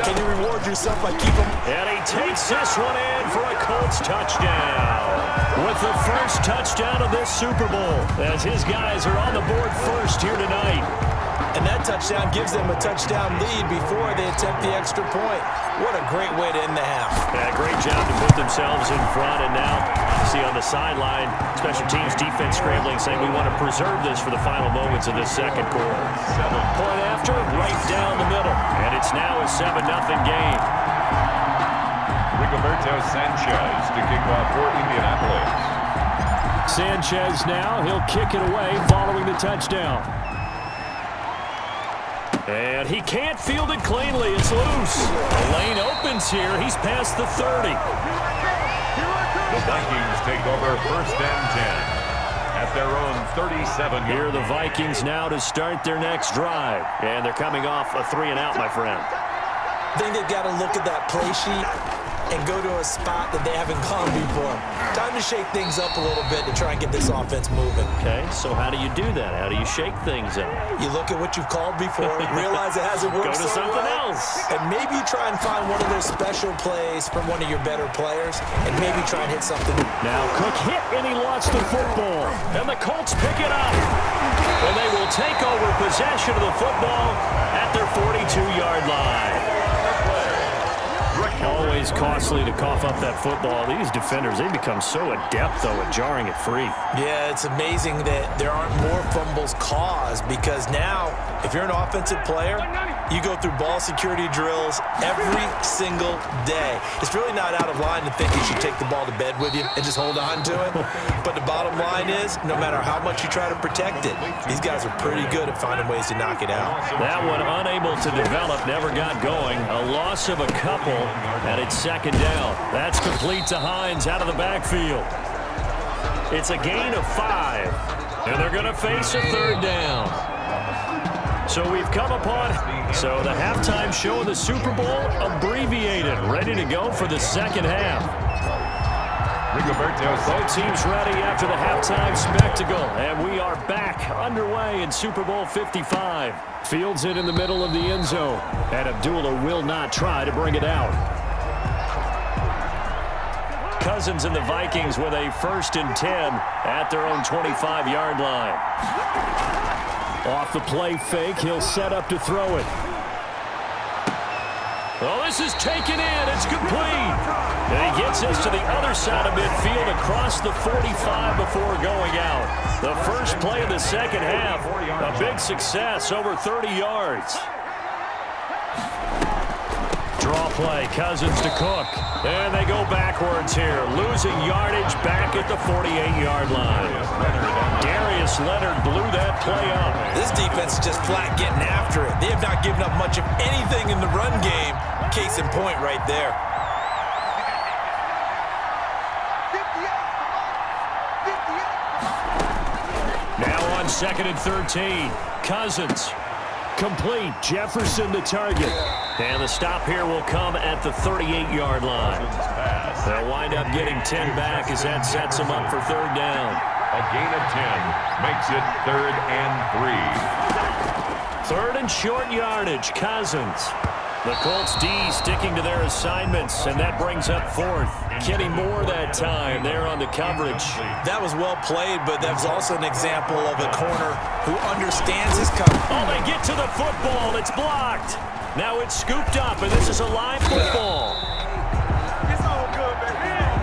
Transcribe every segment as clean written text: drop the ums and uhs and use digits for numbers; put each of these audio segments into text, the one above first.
Can you reward yourself by keeping... And he takes this one in for a Colts touchdown. With the first touchdown of this Super Bowl, as his guys are on the board first here tonight. And that touchdown gives them a touchdown lead before they attempt the extra point. What a great way to end the half. Yeah, great job to put themselves in front. And now, you see on the sideline, special teams defense scrambling, saying we want to preserve this for the final moments of this second quarter. Point after, right down the middle. And it's now a 7-0 game. Rigoberto Sanchez to kick off for Indianapolis. Sanchez now, he'll kick it away following the touchdown. And he can't field it cleanly. It's loose. The lane opens here. He's past the 30. The Vikings take over first and 10 at their own 37. Here are the Vikings now to start their next drive. And they're coming off a 3-and-out, my friend. I think they've got to look at that play sheet and go to a spot that they haven't gone before. Time to shake things up a little bit to try and get this offense moving. Okay, so how do you do that? How do you shake things up? You look at what you've called before, realize it hasn't worked Go to so something well, else. and maybe try and find one of those special plays from one of your better players, and maybe try and hit something. Now Cook hit, and he lost the football. And the Colts pick it up. And they will take over possession of the football at their 42-yard line. Always costly to cough up that football. These defenders, they become so adept, though, at jarring it free. Yeah, it's amazing that there aren't more fumbles caused, because now, if you're an offensive player, you go through ball security drills every single day. It's really not out of line to think you should take the ball to bed with you and just hold on to it. But the bottom line is, no matter how much you try to protect it, these guys are pretty good at finding ways to knock it out. That one unable to develop, never got going. A loss of a couple, and it's second down. That's complete to Hines out of the backfield. It's a gain of 5, and they're going to face a third down. So we've come upon, so the halftime show of the Super Bowl abbreviated, ready to go for the second half. Both teams ready after the halftime spectacle, and we are back underway in Super Bowl 55. Fields it in the middle of the end zone, and Abdullah will not try to bring it out. Cousins and the Vikings with a 1st and 10 at their own 25-yard line. Off the play fake, he'll set up to throw it. Oh, this is taken in. It's complete. And he gets us to the other side of midfield across the 45 before going out. The first play of the second half, a big success, over 30 yards. Draw play, Cousins to Cook. And they go backwards here, losing yardage back at the 48-yard line. Darius Leonard blew that play up. This defense is just flat getting after it. They have not given up much of anything in the run game. Case in point right there. Now on 2nd and 13. Cousins. Complete. Jefferson the target. And the stop here will come at the 38-yard line. They'll wind up getting 10 back as that sets them up for third down. A gain of 10 makes it 3rd and 3. 3rd and short yardage. Cousins. The Colts D sticking to their assignments, and that brings up 4th. Kenny Moore that time there on the coverage. That was well played, but that was also an example of a corner who understands his coverage. Oh, they get to the football. It's blocked. Now it's scooped up, and this is a live football.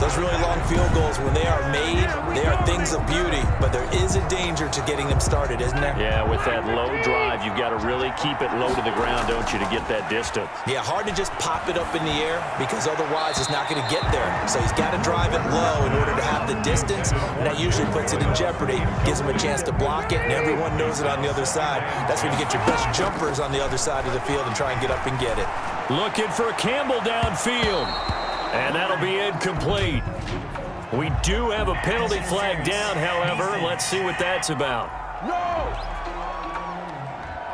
Those really long field goals, when they are made, they are things of beauty, but there is a danger to getting them started, isn't there? Yeah, with that low drive, you've got to really keep it low to the ground, don't you, to get that distance. Yeah, hard to just pop it up in the air, because otherwise it's not going to get there. So he's got to drive it low in order to have the distance, and that usually puts it in jeopardy, gives him a chance to block it, and everyone knows it on the other side. That's when you get your best jumpers on the other side of the field and try and get up and get it. Looking for Campbell downfield. And that'll be incomplete. We do have a penalty flag down, however. Let's see what that's about.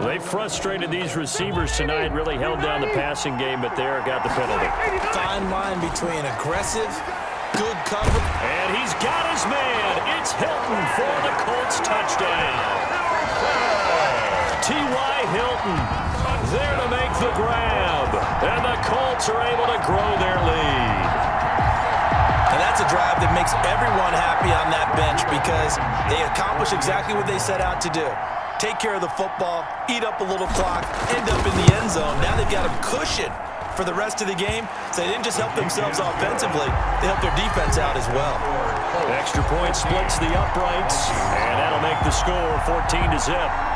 They frustrated these receivers tonight, really held down the passing game, but there got the penalty. Fine line between aggressive, good cover. And he's got his man. It's Hilton for the Colts touchdown. T.Y. Hilton there to make the grab. And the Colts are able to grow their lead. And that's a drive that makes everyone happy on that bench because they accomplish exactly what they set out to do. Take care of the football, eat up a little clock, end up in the end zone. Now they've got a cushion for the rest of the game. So they didn't just help themselves offensively, they helped their defense out as well. The extra point splits the uprights, and that'll make the score 14-0.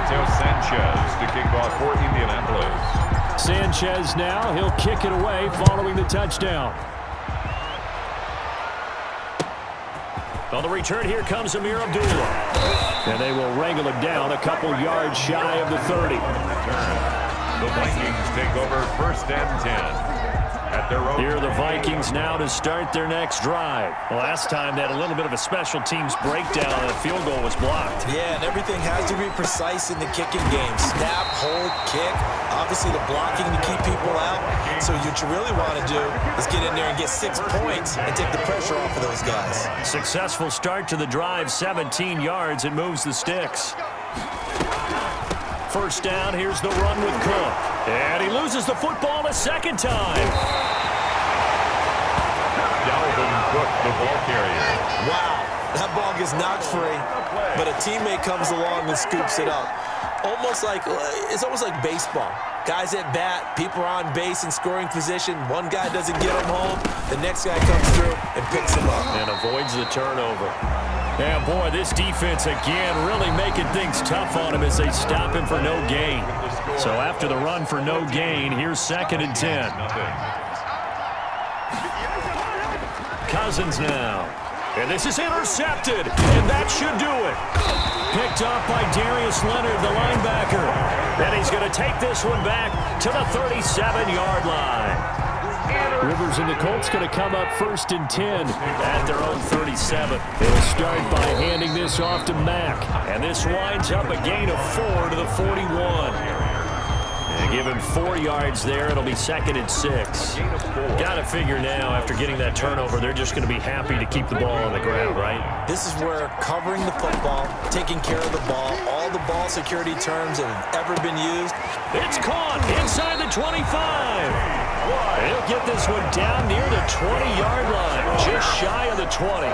Sanchez to kick off for Indianapolis. Sanchez now, he'll kick it away following the touchdown. On the return, here comes Amir Abdullah. And they will wrangle him down a couple yards shy of the 30. The Vikings take over 1st and 10. At their own. Here are the Vikings now to start their next drive. Last time they had a little bit of a special teams breakdown and a field goal was blocked. Yeah, and everything has to be precise in the kicking game. Snap, hold, kick. Obviously the blocking to keep people out. So what you really want to do is get in there and get 6 points and take the pressure off of those guys. Successful start to the drive, 17 yards. It moves the sticks. First down, here's the run with Cook. And he loses the football a second time. Dalvin Cook, the ball carrier. Wow, that ball gets knocked free, but a teammate comes along and scoops it up. It's almost like baseball. Guys at bat, people are on base in scoring position. One guy doesn't get him home, the next guy comes through and picks him up. And avoids the turnover. Yeah, boy, this defense again really making things tough on him as they stop him for no gain. So after the run for no gain, here's 2nd and 10. Cousins now. And this is intercepted, and that should do it. Picked off by Darius Leonard, the linebacker. And he's going to take this one back to the 37-yard line. Rivers and the Colts going to come up 1st and 10 at their own 37. They'll start by handing this off to Mack. And this winds up a gain of 4 to the 41. And give him 4 yards there. It'll be 2nd and 6. Got to figure now, after getting that turnover, they're just going to be happy to keep the ball on the ground, right? This is where covering the football, taking care of the ball, all the ball security terms that have ever been used. It's caught inside the 25. He'll get this one down near the 20-yard line, just shy of the 20.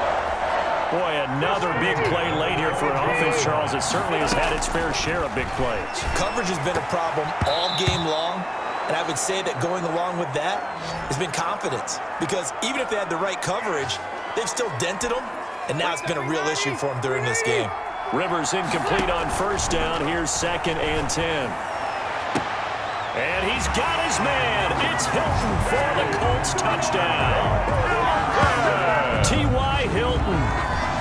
Boy, another big play late here for an offense, Charles. It certainly has had its fair share of big plays. Coverage has been a problem all game long, and I would say that going along with that has been confidence. Because even if they had the right coverage, they've still dented them, and now it's been a real issue for them during this game. Rivers incomplete on 1st down. Here's 2nd and 10. And he's got his man. It's Hilton for the Colts touchdown. T.Y. Hilton,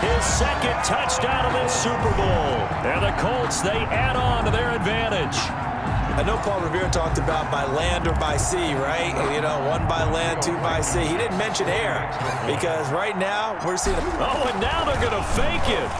his 2nd touchdown of this Super Bowl. And the Colts, they add on to their advantage. I know Paul Revere talked about by land or by sea, right? You know, 1 by land, 2 by sea. He didn't mention air because right now we're seeing Oh, and now they're going to fake it.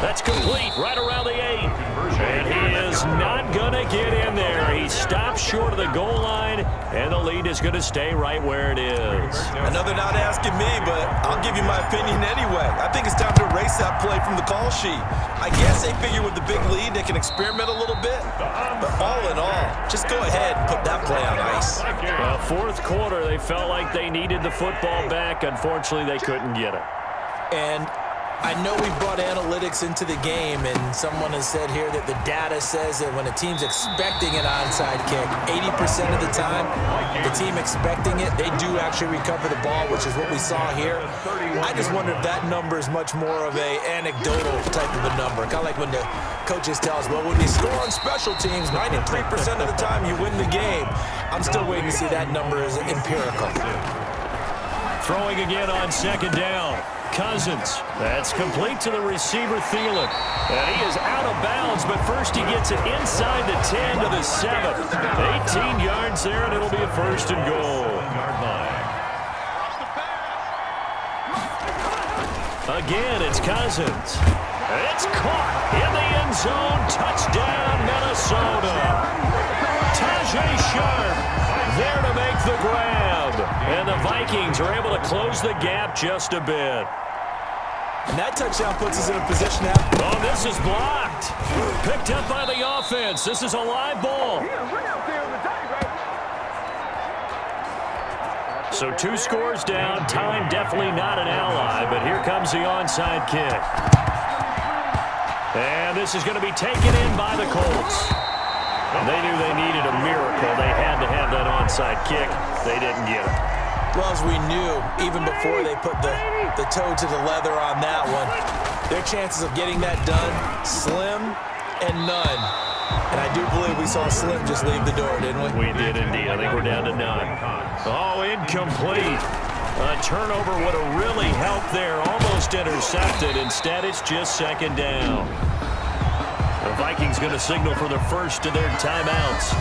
That's complete right around the 8. And he is not going to get in there. He stops short of the goal line, and the lead is going to stay right where it is. I know they're not asking me, but I'll give you my opinion anyway. I think it's time to erase that play from the call sheet. I guess they figure with the big lead they can experiment a little bit. But all in all, just go ahead and put that play on ice. Well, 4th quarter, they felt like they needed the football back. Unfortunately, they couldn't get it. And I know we brought analytics into the game, and someone has said here that the data says that when a team's expecting an onside kick, 80% of the time, the team expecting it, they do actually recover the ball, which is what we saw here. I just wonder if that number is much more of a anecdotal type of a number. Kind of like when the coaches tell us, well, when you score on special teams, 93% of the time you win the game. I'm still waiting to see that number is empirical. Throwing again on 2nd down. Cousins. That's complete to the receiver, Thielen. And he is out of bounds, but first he gets it inside the 10 to the 7. 18 yards there, and it'll be a 1st and goal. Again, it's Cousins. It's caught in the end zone. Touchdown, Minnesota. Tajay Sharp there to make the grab. And the Vikings are able to close the gap just a bit. And that touchdown puts us in a position to have... Oh, this is blocked. Picked up by the offense. This is a live ball. So 2 scores down. Time definitely not an ally, but here comes the onside kick. And this is going to be taken in by the Colts. They knew they needed a miracle. They had to have that onside kick. They didn't get it. Well, as we knew, even before they put the toe to the leather on that one, their chances of getting that done, slim and none. And I do believe we saw Slim just leave the door, didn't we? We did indeed. I think we're down to none. Oh, incomplete. A turnover would have really helped there. Almost intercepted. Instead, it's just second down. The Vikings going to signal for the first of their timeouts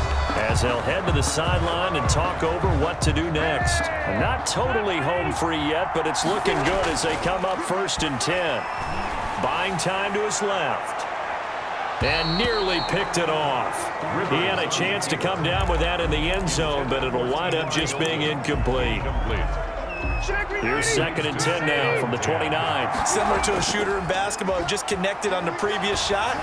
as they'll head to the sideline and talk over what to do next. Not totally home free yet, but it's looking good as they come up 1st and 10. Buying time to his left. And nearly picked it off. He had a chance to come down with that in the end zone, but it'll wind up just being incomplete. Here's 2nd and 10 now from the 29. Similar to a shooter in basketball who just connected on the previous shot.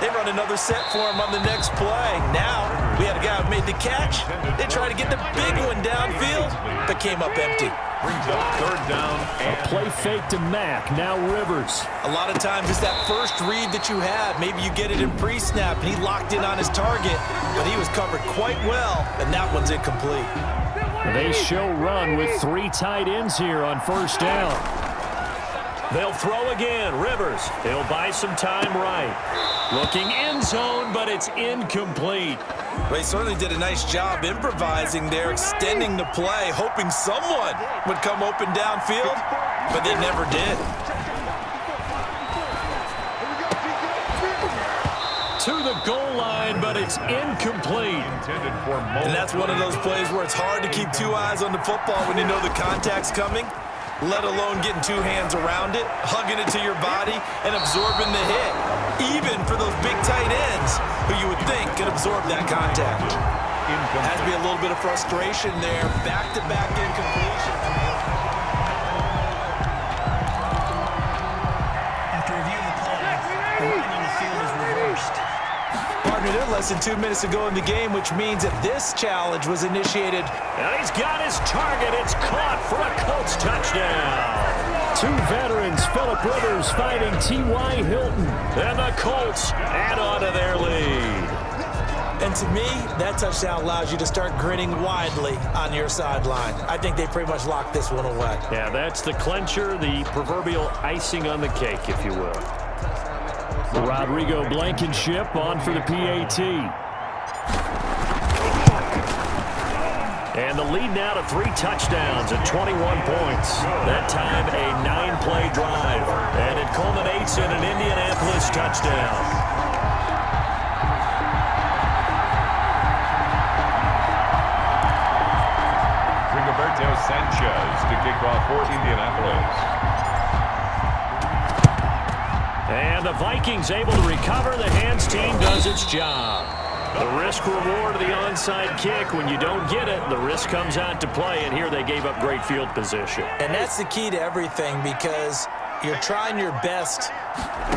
They run another set for him on the next play. Now, we had a guy who made the catch. They tried to get the big one downfield, but came up empty. Brings up 3rd down. A play fake to Mack. Now Rivers. A lot of times it's that first read that you have. Maybe you get it in pre-snap, and he locked in on his target, but he was covered quite well, and that one's incomplete. They show run with 3 tight ends here on 1st down. They'll throw again. Rivers. He'll buy some time right. Looking end zone, but it's incomplete. Well, he certainly did a nice job improvising there, extending the play, hoping someone would come open downfield, but they never did. To the goal line, but it's incomplete. And that's one of those plays where it's hard to keep 2 eyes on the football when you know the contact's coming, let alone getting 2 hands around it, hugging it to your body, and absorbing the hit. Even for those big tight ends who you would think could absorb that contact. Has to be a little bit of frustration there. Back-to-back incompletion. After review of the play, the line on the field is reversed. Partner, they're less than 2 minutes to go in the game, which means that this challenge was initiated. And he's got his target. It's caught for a Colts touchdown. 2 veterans, Phillip Rivers fighting T.Y. Hilton. And the Colts add on to their lead. And to me, that touchdown allows you to start grinning widely on your sideline. I think they pretty much locked this one away. Yeah, that's the clincher, the proverbial icing on the cake, if you will. Rodrigo Blankenship on for the PAT. And the lead now to 3 touchdowns at 21 points. That time a 9-play drive. And it culminates in an Indianapolis touchdown. Rigoberto Sanchez to kick off for Indianapolis. And the Vikings able to recover. The hands team does its job. The risk-reward of the onside kick. When you don't get it, the risk comes out to play, and here they gave up great field position. And that's the key to everything, because you're trying your best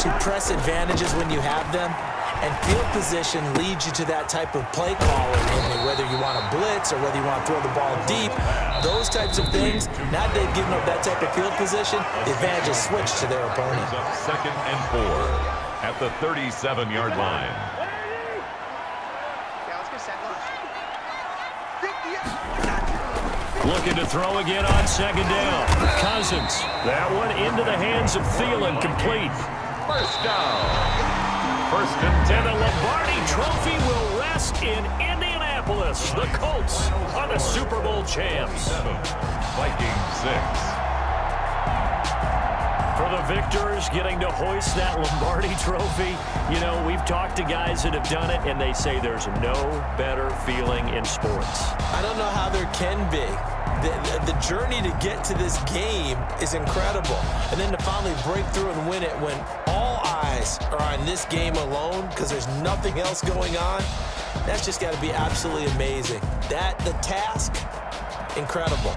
to press advantages when you have them, and field position leads you to that type of play calling, namely whether you want to blitz or whether you want to throw the ball deep. Those types of things, now they've given up that type of field position, the advantage is switched to their opponent. 2nd and 4 at the 37-yard line. Looking to throw again on 2nd down. Cousins. That one into the hands of Thielen, complete. 1st down. 1st and 10. And the Lombardi Trophy will rest in Indianapolis. The Colts are the Super Bowl champs. Vikings 6. For the victors, getting to hoist that Lombardi Trophy, you know, we've talked to guys that have done it, and they say there's no better feeling in sports. I don't know how there can be. The journey to get to this game is incredible. And then to finally break through and win it when all eyes are on this game alone because there's nothing else going on, that's just got to be absolutely amazing. The task, incredible.